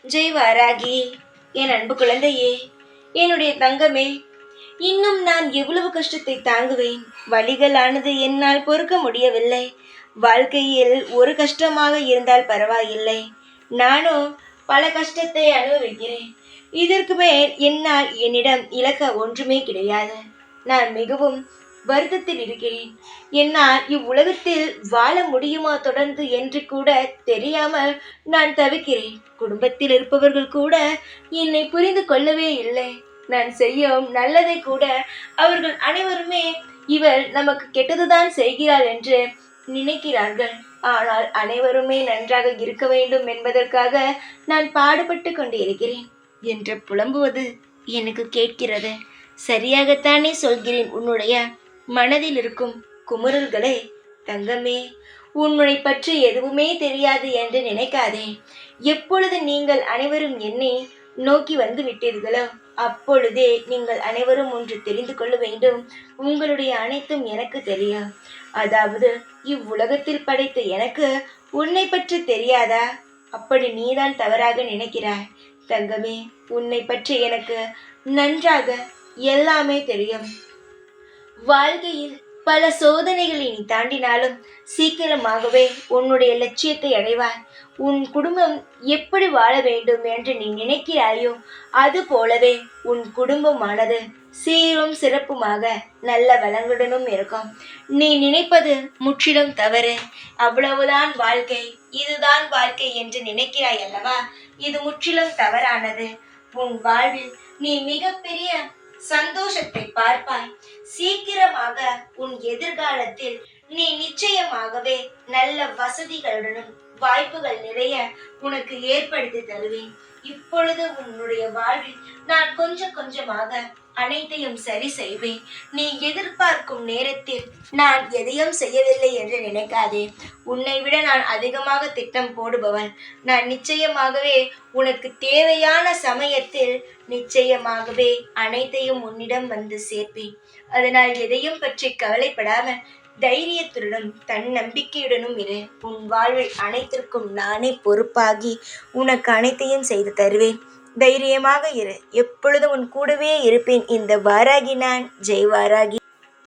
ஜெய் வாராகி, என் அன்பு குழந்தையே, என்னுடைய தங்கமே, இன்னும் நான் எவ்வளவு கஷ்டத்தை தாங்குவேன். வலிகளானது என்னால் பொறுக்க முடியவில்லை. வாழ்க்கையில் ஒரு கஷ்டமாக இருந்தால் பரவாயில்லை, நானும் பல கஷ்டத்தை அனுபவிக்கிறேன். இதற்கு மேல் என்னால் என்னிடம் இழக்க ஒன்றுமே கிடையாது. நான் மிகவும் வருத்தத்தில் இருக்கிறேன். என்னால் இவ்வுலகத்தில் வாழ முடியுமா தொடர்ந்து என்று கூட தெரியாமல் நான் தவிக்கிறேன். குடும்பத்தில் இருப்பவர்கள் கூட என்னை புரிந்து கொள்ளவே இல்லை. நான் செய்யும் நல்லதை கூட அவர்கள் அனைவருமே இவள் நமக்கு கெட்டதுதான் செய்கிறாள் என்று நினைக்கிறார்கள். ஆனால் அனைவருமே நன்றாக இருக்க வேண்டும் என்பதற்காக நான் பாடுபட்டு கொண்டிருக்கிறேன் என்று புலம்புவது எனக்கு கேட்கிறது. சரியாகத்தானே சொல்கிறேன் உன்னுடைய மனதில் இருக்கும் குமுறல்களே? தங்கமே, உன்னை பற்றி எதுவுமே தெரியாது என்று நினைக்காதே. எப்பொழுது நீங்கள் அனைவரும் என்னை நோக்கி வந்து விட்டீர்களோ அப்பொழுதே நீங்கள் அனைவரும் ஒன்று தெரிந்து கொள்ள வேண்டும். உங்களுடைய அனைத்தும் எனக்கு தெரியும். அதாவது இவ்வுலகத்தில் படைத்த எனக்கு உன்னை பற்றி தெரியாதா? அப்படி நீதான் தவறாக நினைக்கிறாய். தங்கமே, உன்னை பற்றி எனக்கு நன்றாக எல்லாமே தெரியும். வாழ்க்கையில் பல சோதனைகளை நீ தாண்டினாலும் சீக்கிரமாகவே உன்னுடைய லட்சியத்தை அடைவாய். உன் குடும்பம் எப்படி வாழ வேண்டும் என்று நீ நினைக்கிறாயோ அது போலவே உன் குடும்பமானது சீரும் சிறப்புமாக நல்ல வளங்களுடனும் இருக்கும். நீ நினைப்பது முற்றிலும் தவறு. அவ்வளவுதான் வாழ்க்கை, இதுதான் வாழ்க்கை என்று நினைக்கிறாய் அல்லவா? இது முற்றிலும் தவறானது. உன் வாழ்வில் நீ மிகப்பெரிய சந்தோஷத்தை பார்ப்பாய். சீக்கிரமாக உன் எதிர்காலத்தில் நீ நிச்சயமாகவே நல்ல வசதிகளுடனும் வாய்ப்புகள் நிறைய உனக்கு ஏற்படுத்தி தருவேன். இப்பொழுது உன்னுடைய வாழ்வில் நான் கொஞ்சம் கொஞ்சமாக அனைத்தையும் சரி செய்வேன். நீ எதிர்பார்க்கும் நேரத்தில் நான் எதையும் செய்யவில்லை என்று நினைக்காதே. உன்னை விட நான் அதிகமாக திட்டம் போடுபவன். நான் நிச்சயமாகவே உனக்கு தேவையான சமயத்தில் நிச்சயமாகவே அனைத்தையும் உன்னிடம் வந்து சேர்ப்பேன். அதனால் எதையும் பற்றி கவலைப்படாமல் தைரியத்துடனும் தன்னம்பிக்கையுடனும் இரு. உன் வாழ்வில் அனைத்திற்கும் நானே பொறுப்பாகி உனக்கு அனைத்தையும் செய்து தருவேன். தைரியமாக இரு. எப்பொழுதும் உன் கூடவே இருப்பேன். இந்த வாராகி நான். ஜெய் வாராகி.